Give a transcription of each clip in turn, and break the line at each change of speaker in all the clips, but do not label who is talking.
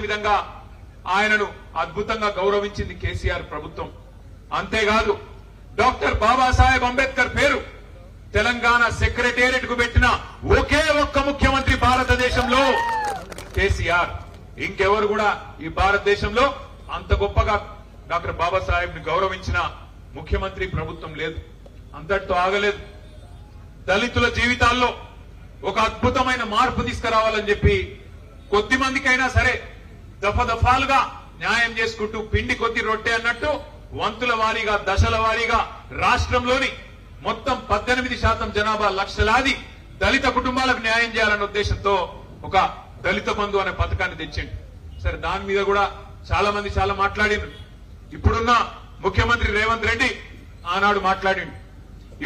విధంగా ఆయనను అద్భుతంగా గౌరవించింది కేసీఆర్ ప్రభుత్వం. అంతేకాదు డాక్టర్ బాబాసాహెబ్ అంబేద్కర్ పేరు తెలంగాణ సెక్రటేరియట్ కు పెట్టిన ఒకే ఒక్క ముఖ్యమంత్రి భారతదేశంలో కేసీఆర్. ఇంకెవరు కూడా ఈ భారతదేశంలో అంత గొప్పగా డాక్టర్ బాబాసాహెబ్ ని గౌరవించిన ముఖ్యమంత్రి ప్రభుత్వం లేదు. అంతటితో ఆగలేదు. దళితుల జీవితాల్లో ఒక అద్భుతమైన మార్పు తీసుకురావాలని చెప్పి కొద్ది మందికైనా సరే దఫాలుగా న్యాయం చేసుకుంటూ పిండి కొద్ది రొట్టె అన్నట్టు వంతుల వారీగా దశల వారీగా రాష్ట్రంలోని మొత్తం 18% జనాభా లక్షలాది దళిత కుటుంబాలకు న్యాయం చేయాలన్న ఉద్దేశంతో ఒక దళిత బంధు అనే పథకాన్ని తెచ్చిండు. సరే, దాని మీద కూడా చాలా మంది చాలా మాట్లాడిండ్రు. ఇప్పుడున్న ముఖ్యమంత్రి రేవంత్ రెడ్డి ఆనాడు మాట్లాడిండు.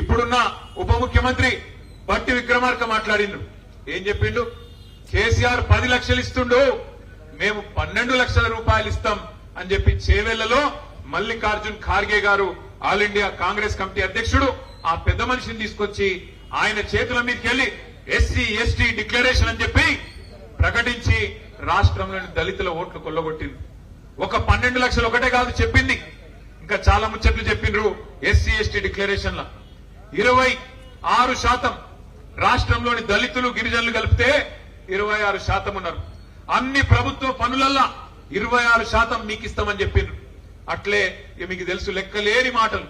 ఇప్పుడున్న ఉప ముఖ్యమంత్రి బట్టి విక్రమార్క మాట్లాడిండ్రు. ఏం చెప్పిండు? కేసీఆర్ 10 లక్షలు ఇస్తుండు, మేము 12 లక్షల రూపాయలు ఇస్తాం అని చెప్పి చేవెళ్లలో మల్లికార్జున్ ఖార్గే గారు ఆల్ ఇండియా కాంగ్రెస్ కమిటీ అధ్యక్షుడు ఆ పెద్ద మనిషిని తీసుకొచ్చి ఆయన చేతుల మీదకెళ్లి ఎస్సీ ఎస్టీ డిక్లరేషన్ అని చెప్పి ప్రకటించి రాష్ట్రంలోని దళితుల ఓట్లు కొల్లగొట్టింది. ఒక 12 లక్షలు ఒకటే కాదు చెప్పింది, ఇంకా చాలా ముచ్చట్లు చెప్పిండ్రు. ఎస్సీ ఎస్టీ డిక్లరేషన్ లా 26% రాష్ట్రంలోని దళితులు గిరిజనులు కలిపితే 26% ఉన్నారు. అన్ని ప్రభుత్వ పనులల్లా 26% మీకు ఇస్తామని చెప్పిండ్రు. అట్లే మీకు తెలుసు లెక్కలేని మాటలు,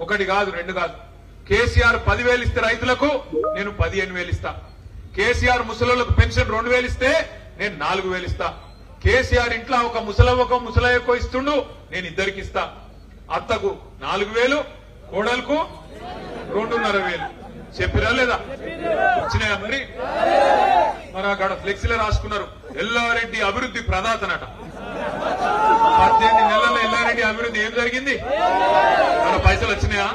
ఒకటి కాదు రెండు కాదు. కేసీఆర్ 10,000 ఇస్తే రైతులకు నేను 15,000 ఇస్తా. కేసీఆర్ ముసలోళ్లకు పెన్షన్ 2,000 ఇస్తే నేను 4,000 ఇస్తా. కేసీఆర్ ఇంట్లో ఒక ముసలవ్వకో ముసలయ్యకో ఇస్తుండు, నేను ఇద్దరికి ఇస్తా. అత్తకు 4,000, కోడలకు 2,500. చెప్పిరా లేదా? వచ్చినాయా మరి? మరి అక్కడ ఫ్లెక్సీలో రాసుకున్నారు ఎల్లారెడ్డి అభివృద్ధి ప్రదాతనట. 18 నెలల్లో ఎల్లారెడ్డి అభివృద్ధి ఏం జరిగింది? మన పైసలు వచ్చినాయా?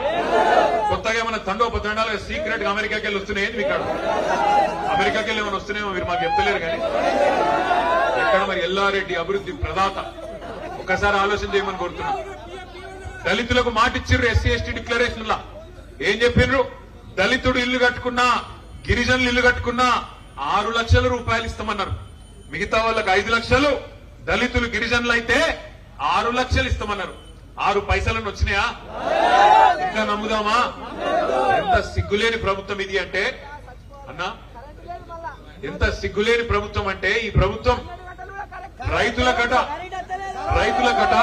కొత్తగా ఏమైనా తండోపతండాలు సీక్రెట్ గా అమెరికాకి వెళ్ళి వస్తున్నాయి. మీకు అమెరికాకి వెళ్ళి ఏమైనా వస్తున్నాయేమో మీరు మాకు చెప్తలేరు కానీ ఎక్కడ మరి ఎల్లారెడ్డి అభివృద్ధి ప్రదాత? ఒకసారి ఆలోచన చేయమని కోరుతున్నాం. దళితులకు మాటిచ్చిర్రు ఎస్సీ ఎస్టీ డిక్లరేషన్ లా. ఏం చెప్పిండ్రు? దళితుడు ఇల్లు కట్టుకున్నా, గిరిజనులు ఇల్లు కట్టుకున్నా 6 లక్షల రూపాయలు ఇస్తామన్నారు. మిగతా వాళ్ళకి 5 లక్షలు, దళితులు గిరిజనులు అయితే 6 లక్షలు ఇస్తామన్నారు. 6 పైసలను వచ్చినాయా? ఇంకా నమ్ముదామా? ఎంత సిగ్గులేని ప్రభుత్వం ఇది అంటే అన్నా, ఎంత సిగ్గులేని ప్రభుత్వం అంటే ఈ ప్రభుత్వం రైతుల కట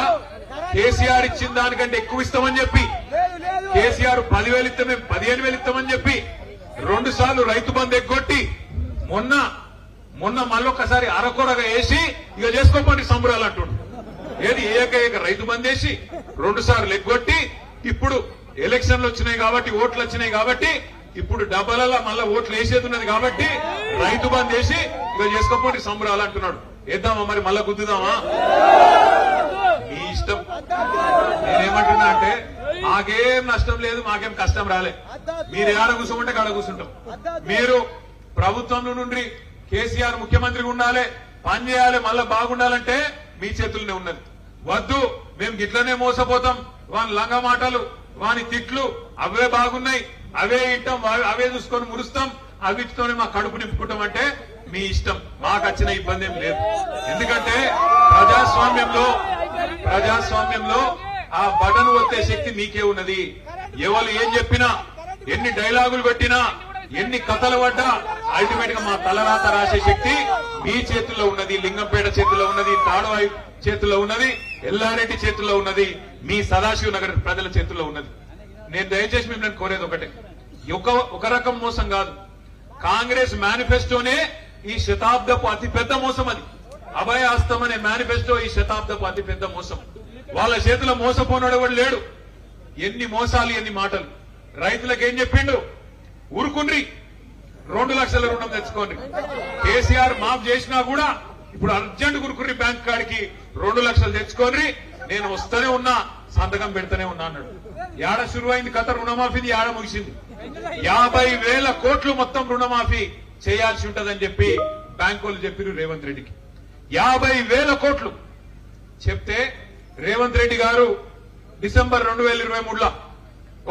కేసీఆర్ ఇచ్చిన దానికంటే ఎక్కువ ఇస్తామని చెప్పి, కేసీఆర్ 10,000 ఇస్తే మేము 15,000 ఇస్తామని చెప్పి 2 సార్లు రైతు బంధు ఎగ్గొట్టి మొన్న మళ్ళొక్కసారి అరకొరగా వేసి ఇక చేసుకోమని సంబరాలు అంటుండు. ఏది ఏక రైతు బంధు వేసి 2 సార్లు ఎగ్గొట్టి ఇప్పుడు ఎలక్షన్లు వచ్చినాయి కాబట్టి, ఓట్లు వచ్చినాయి కాబట్టి ఇప్పుడు డబ్బలలో మళ్ళా ఓట్లు వేసేది ఉన్నది కాబట్టి రైతు బంధు వేసి ఇక చేసుకోమని సంబరాలు అంటున్నాడు. వేద్దామా మరి? మళ్ళా గుద్దుదామా? మీ ఇష్టం. నేనేమంటున్నా అంటే మాకేం నష్టం లేదు, మాకేం కష్టం రాలే. మీరు ఏడ కూర్చోమంటే కాడ కూర్చుంటాం. మీరు ప్రభుత్వంలో నుండి కేసీఆర్ ముఖ్యమంత్రిగా ఉండాలి, పని చేయాలి, మళ్ళా బాగుండాలంటే మీ చేతుల్లోనే ఉన్నది. వద్దు, మేము గిట్లనే మోసపోతాం, వాని లంగ మాటలు, వాని తిట్లు అవే బాగున్నాయి, అవే ఇంటాం, అవే చూసుకొని మురుస్తాం, అవిటితోనే మా కడుపు నింపుకుంటాం అంటే మీ ఇష్టం. మాకు వచ్చిన ఇబ్బంది ఏం లేదు. ఎందుకంటే ప్రజాస్వామ్యంలో ఆ బటన్ ఒత్తే శక్తి మీకే ఉన్నది. ఎవరు ఏం చెప్పినా, ఎన్ని డైలాగులు కొట్టినా, ఎన్ని కథలు పడ్డా అల్టిమేట్ గా మా తలరాత రాసే శక్తి మీ చేతుల్లో ఉన్నది. లింగంపేట చేతుల్లో ఉన్నది, తాడవాయి చేతుల్లో ఉన్నది, ఎల్లారెడ్డి చేతుల్లో ఉన్నది, మీ సదాశివ నగర్ ప్రజల చేతుల్లో ఉన్నది. నేను దయచేసి మిమ్మల్ని కోరేది ఒకటే, ఒక రకం మోసం కాదు. కాంగ్రెస్ మేనిఫెస్టోనే ఈ శతాబ్దపు అతిపెద్ద మోసం. అది అభయ హస్తం అనే మేనిఫెస్టో ఈ శతాబ్దపు అతిపెద్ద మోసం. వాళ్ళ చేతిలో మోసపోనాడు ఎవడు లేడు. ఎన్ని మోసాలు, ఎన్ని మాటలు. రైతులకు ఏం చెప్పిండు? ఊరుకుండ్రి, 2 లక్షల రుణం తెచ్చుకోండి. కేసీఆర్ మాఫ్ చేసినా కూడా ఇప్పుడు అర్జెంట్ గురుకుర్రి బ్యాంక్ కాడికి 2 లక్షలు తెచ్చుకోండి, నేను వస్తూనే ఉన్నా, సంతకం పెడతానే ఉన్నా అన్నాడు. ఏడ శురువైంది కథ రుణమాఫీది, ఏడ ముగిసింది. 50,000 కోట్లు మొత్తం రుణమాఫీ చేయాల్సి ఉంటదని చెప్పి బ్యాంకులు చెప్పారు రేవంత్ రెడ్డికి. 50,000 కోట్లు చెప్తే రేవంత్ రెడ్డి గారు డిసెంబర్ 2023లో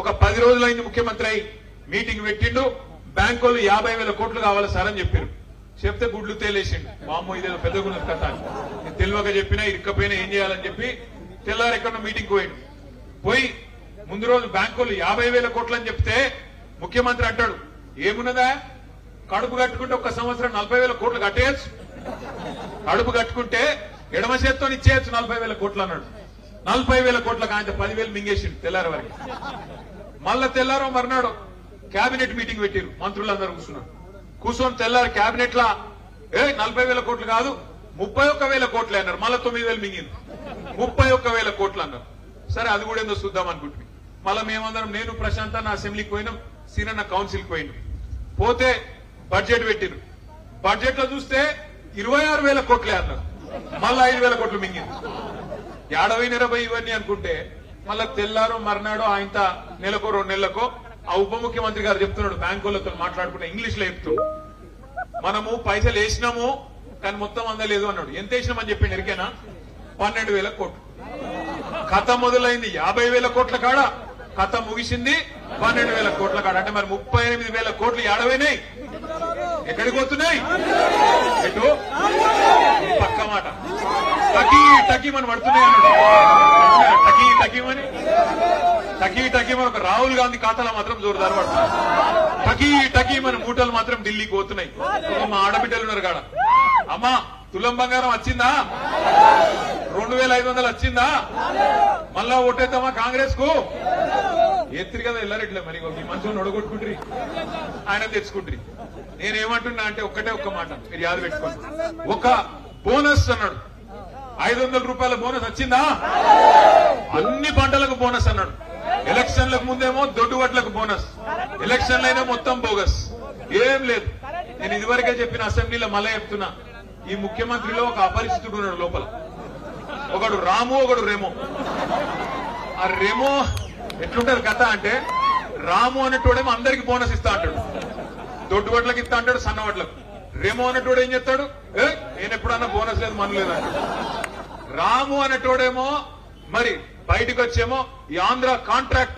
ఒక 10 రోజులైంది ముఖ్యమంత్రి అయి మీటింగ్ పెట్టిండు. బ్యాంకులు 50,000 కోట్లు కావాలి సార్ అని చెప్పారు. చెప్తే గుడ్లు తేలేసిండు. వామ్మో ఇదేదో పెద్దగున్నది కథ అని. నేను తెలియక చెప్పినా ఇరుక్కపోయినా ఏం చేయాలని చెప్పి తెల్లారు ఎక్కడో మీటింగ్ పోయాడు. పోయి ముందు రోజు బ్యాంకులు 50,000 కోట్లు అని చెప్తే ముఖ్యమంత్రి అంటాడు, ఏమున్నదా కడుపు కట్టుకుంటే ఒక్క సంవత్సరం 40,000 కోట్లు కట్టేయచ్చు, కడుపు కట్టుకుంటే ఎడమ చేత్తో ఇచ్చేయచ్చు 40,000 కోట్లు అన్నాడు. 40,000 కోట్లకు ఆయన 10,000 మింగేసిండు తెల్లారి వరకు. మళ్ళా తెల్లారో మర్నాడు కేబినెట్ మీటింగ్ పెట్టారు, మంత్రులందరూ కూర్చున్నారు. కూర్చొని తెల్లారు కేబినెట్ లా 40,000 కోట్లు కాదు 31,000 కోట్లే అన్నారు. మళ్ళా 9,000 మింగింది, 31,000 కోట్లు అన్నారు. సరే అది కూడా ఏందో చూద్దాం అనుకుంటుంది. మళ్ళా మేమందరం నేను ప్రశాంత్ అన్న అసెంబ్లీకి పోయినాం, సీనన్న కౌన్సిల్కి పోయినాం. పోతే బడ్జెట్ పెట్టిరు. బడ్జెట్ లో చూస్తే 26,000 కోట్లే అన్నారు. మళ్ళా 5,000 కోట్లు మింగింది. ఏడవైనరబై ఇవన్నీ అనుకుంటే మళ్ళా తెల్లారో మర్నాడో ఆయన నెలకో 2 నెలలకో ఆ ఉప ముఖ్యమంత్రి గారు చెప్తున్నాడు, బ్యాంకులతో మాట్లాడుకుంటే ఇంగ్లీష్ లో చెప్తున్నాడు, మనము పైసలు వేసినాము కానీ మొత్తం అందలేదు అన్నాడు. ఎంత వేసినామని చెప్పిండు ఎరికేనా? 12,000 కోట్లు. కథ మొదలైంది 50,000 కోట్ల కాడ, కథ ముగిసింది 12,000 కోట్ల కాడ. అంటే మరి 38,000 కోట్లు ఏడవైనాయి, ఎక్కడికి పోతున్నాయి? ఎటు పక్క మాట టకీ టకీ మన పడుతున్నాయి అన్నాడు. టకీ టకీమని టకీ టకీమని ఒక రాహుల్ గాంధీ ఖాతాలో మాత్రం జోరుదారు పడుతుంది. టకీ టకీమని మూటలు మాత్రం ఢిల్లీకి పోతున్నాయి. మా ఆడబిడ్డలు ఉన్నారు కాడ, అమ్మా తులం బంగారం వచ్చిందా? 2,500 వచ్చిందా? మళ్ళా ఓటేద్దామా కాంగ్రెస్ కు? ఎత్తిరి కదా వెళ్ళారెట్లే మరి ఈ మనుషులను ఒడగొట్టుకుంటారు, ఆయన తెచ్చుకుంటారు. నేనేమంటున్నా అంటే ఒక్క మాట మీరు యాద పెట్టుకోండి. ఒక బోనస్ అన్నాడు, 500 రూపాయల బోనస్ వచ్చిందా? అన్ని పంటలకు బోనస్ అన్నాడు. ఎలక్షన్లకు ముందేమో దొడ్డు వడ్లకు బోనస్, ఎలక్షన్లైనా మొత్తం బోగస్, ఏం లేదు. నేను ఇదివరకే చెప్పిన అసెంబ్లీలో మళ్ళీ చెప్తున్నా, ఈ ముఖ్యమంత్రిలో ఒక అపరిచితుడు ఉన్నాడు లోపల. ఒకడు రాము, ఒకడు రెమో. ఆ రెమో ఎట్లుంటది కథ అంటే, రాము అనేటోడేమో అందరికి బోనస్ ఇస్తా అంటాడు, దొడ్డు వడ్లకు ఇస్తా అంటాడు, సన్న వడ్లకు. రెమో అనేటోడు ఏం చెప్తాడు, నేను ఎప్పుడన్నా బోనస్ లేదు మన లేదు అంటాడు. రాము అనేటోడేమో మరి బయటకు వచ్చేమో ఈ ఆంధ్ర కాంట్రాక్టర్